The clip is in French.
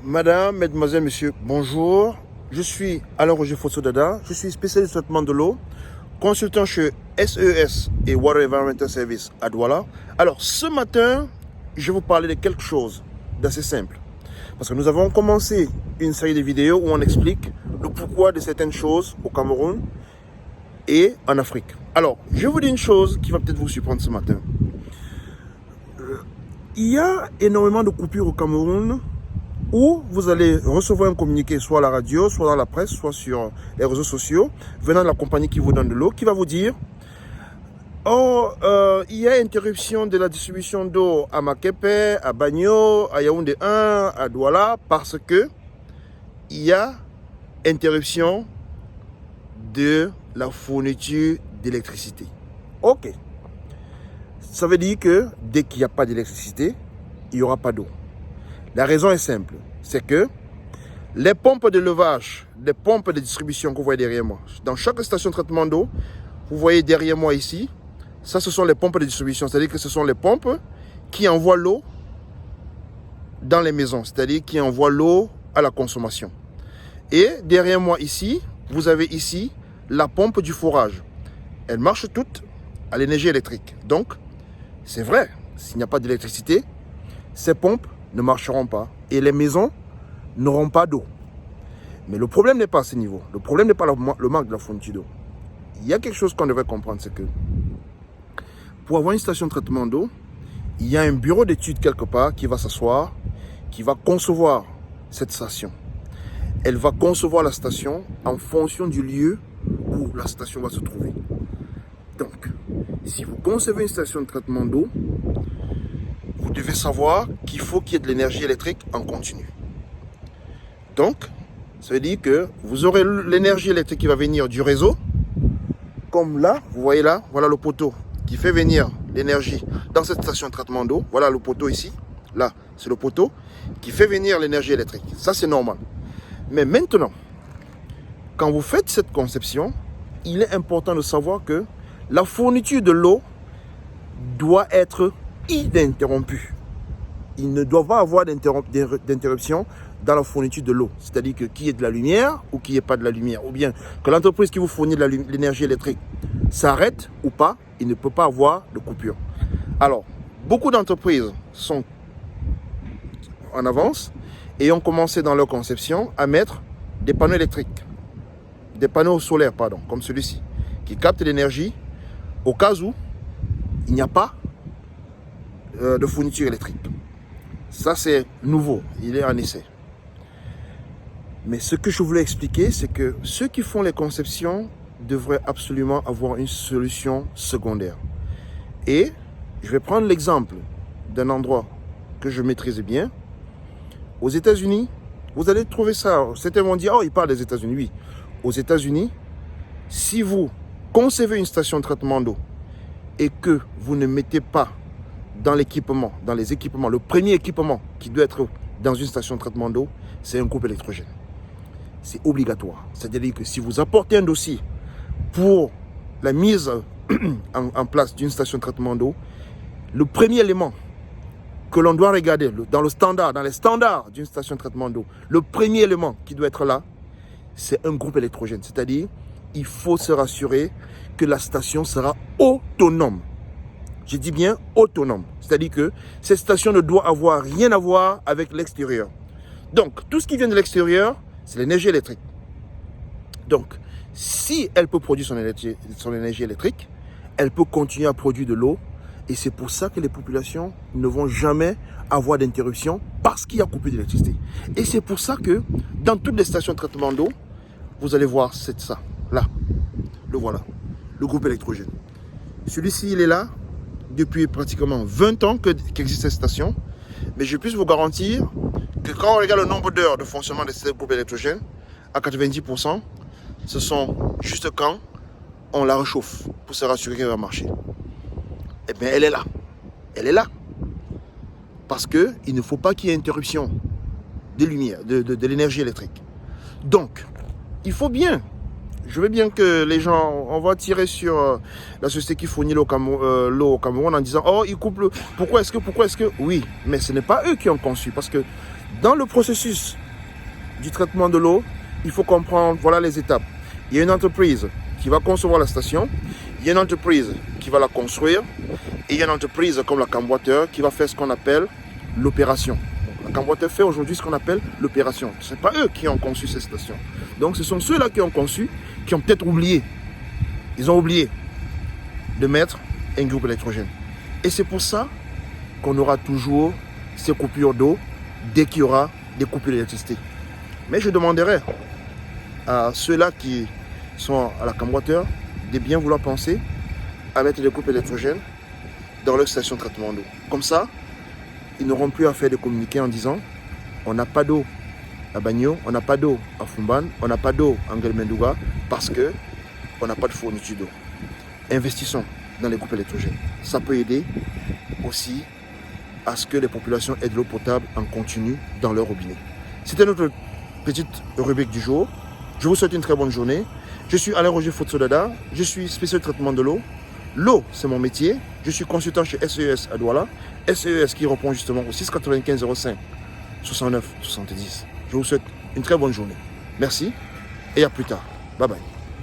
Madame, mesdemoiselles, messieurs, bonjour. Je suis Alain Roger Fosso-Dada. Je suis spécialiste du traitement de l'eau, consultant chez SES et Water Environmental Service à Douala. Alors, ce matin, je vais vous parler de quelque chose d'assez simple. Parce que nous avons commencé une série de vidéos où on explique le pourquoi de certaines choses au Cameroun et en Afrique. Alors, je vais vous dire une chose qui va peut-être vous surprendre ce matin. Il y a énormément de coupures au Cameroun où vous allez recevoir un communiqué soit à la radio, soit dans la presse, soit sur les réseaux sociaux, venant de la compagnie qui vous donne de l'eau, qui va vous dire « Oh, il y a interruption de la distribution d'eau à Makepe, à Bagno, à Yaoundé 1, à Douala, parce que il y a interruption de la fourniture d'électricité. » Ok. Ça veut dire que dès qu'il n'y a pas d'électricité, il n'y aura pas d'eau. La raison est simple, c'est que les pompes de levage, les pompes de distribution que vous voyez derrière moi, dans chaque station de traitement d'eau, vous voyez derrière moi ici, ça ce sont les pompes de distribution, c'est-à-dire que ce sont les pompes qui envoient l'eau dans les maisons, c'est-à-dire qui envoient l'eau à la consommation. Et derrière moi ici, vous avez ici la pompe du forage. Elle marche toute à l'énergie électrique. Donc, c'est vrai, s'il n'y a pas d'électricité, ces pompes ne marcheront pas et les maisons n'auront pas d'eau. Mais le problème n'est pas à ce niveau. Le problème n'est pas le manque de la fourniture d'eau. Il y a quelque chose qu'on devrait comprendre, c'est que pour avoir une station de traitement d'eau, il y a un bureau d'études quelque part qui va s'asseoir, qui va concevoir cette station. Elle va concevoir la station en fonction du lieu où la station va se trouver. Donc, si vous concevez une station de traitement d'eau, vous devez savoir qu'il faut qu'il y ait de l'énergie électrique en continu. Donc, ça veut dire que vous aurez l'énergie électrique qui va venir du réseau. Comme là, vous voyez là, voilà le poteau qui fait venir l'énergie dans cette station de traitement d'eau. Voilà le poteau ici. Là, c'est le poteau qui fait venir l'énergie électrique. Ça, c'est normal. Mais maintenant, quand vous faites cette conception, il est important de savoir que la fourniture de l'eau doit être ininterrompu. Il ne doit pas avoir d'interruption dans la fourniture de l'eau. C'est-à-dire que qu'il y ait de la lumière ou qu'il n'y ait pas de la lumière. Ou bien que l'entreprise qui vous fournit de l'énergie électrique s'arrête ou pas, il ne peut pas avoir de coupure. Alors, beaucoup d'entreprises sont en avance et ont commencé dans leur conception à mettre des panneaux électriques. Des panneaux solaires, pardon, comme celui-ci, qui captent l'énergie au cas où il n'y a pas de fourniture électrique. Ça, c'est nouveau. Il est en essai. Mais ce que je voulais expliquer, c'est que ceux qui font les conceptions devraient absolument avoir une solution secondaire. Et je vais prendre l'exemple d'un endroit que je maîtrise bien. Aux États-Unis, vous allez trouver ça. Certains vont dire, oh, il parle des États-Unis. Oui. Aux États-Unis, si vous concevez une station de traitement d'eau et que vous ne mettez pas dans l'équipement, dans les équipements, le premier équipement qui doit être dans une station de traitement d'eau, c'est un groupe électrogène. C'est obligatoire. C'est-à-dire que si vous apportez un dossier pour la mise en place d'une station de traitement d'eau, le premier élément que l'on doit regarder dans les standards d'une station de traitement d'eau, le premier élément qui doit être là, c'est un groupe électrogène. C'est-à-dire, il faut se rassurer que la station sera autonome. Je dis bien autonome. C'est-à-dire que cette station ne doit avoir rien à voir avec l'extérieur. Donc, tout ce qui vient de l'extérieur, c'est l'énergie électrique. Donc, si elle peut produire son énergie électrique, elle peut continuer à produire de l'eau. Et c'est pour ça que les populations ne vont jamais avoir d'interruption parce qu'il y a coupure d'électricité. Et c'est pour ça que dans toutes les stations de traitement d'eau, vous allez voir ça. Là, le voilà. Le groupe électrogène. Celui-ci, il est là depuis pratiquement 20 ans qu'existe cette station. Mais je puis vous garantir que quand on regarde le nombre d'heures de fonctionnement de ces groupes électrogènes, à 90%, ce sont juste quand on la réchauffe pour se rassurer qu'elle va marcher. Eh bien, elle est là. Elle est là. Parce qu'il ne faut pas qu'il y ait interruption de lumière, de l'énergie électrique. Donc, il faut bien, Je veux bien que les gens, on va tirer sur la société qui fournit l'eau au Cameroun en disant, oh, ils coupent, pourquoi est-ce que, oui, mais ce n'est pas eux qui ont conçu, parce que dans le processus du traitement de l'eau, il faut comprendre, voilà les étapes. Il y a une entreprise qui va concevoir la station, il y a une entreprise qui va la construire, et il y a une entreprise comme la Camwater qui va faire ce qu'on appelle l'opération. La Camwater fait aujourd'hui ce qu'on appelle l'opération. Ce n'est pas eux qui ont conçu cette station. Donc ce sont ceux-là qui ont conçu, qui ont peut-être oublié. Ils ont oublié de mettre un groupe électrogène. Et c'est pour ça qu'on aura toujours ces coupures d'eau dès qu'il y aura des coupures d'électricité. Mais je demanderai à ceux-là qui sont à la Camwater de bien vouloir penser à mettre des coupes électrogènes dans leur station de traitement d'eau. Comme ça, ils n'auront plus à faire des communiqués en disant on n'a pas d'eau à Bagno, on n'a pas d'eau à Fumban, on n'a pas d'eau à Ngelmendouga parce qu'on n'a pas de fourniture d'eau. Investissons dans les coupes électrogènes. Ça peut aider aussi à ce que les populations aient de l'eau potable en continu dans leur robinet. C'était notre petite rubrique du jour. Je vous souhaite une très bonne journée. Je suis Alain Roger Fotsodada, je suis spécialiste traitement de l'eau. L'eau, c'est mon métier. Je suis consultant chez SES à Douala. SES qui répond justement au 695 05 69 70. Je vous souhaite une très bonne journée. Merci et à plus tard. Bye bye.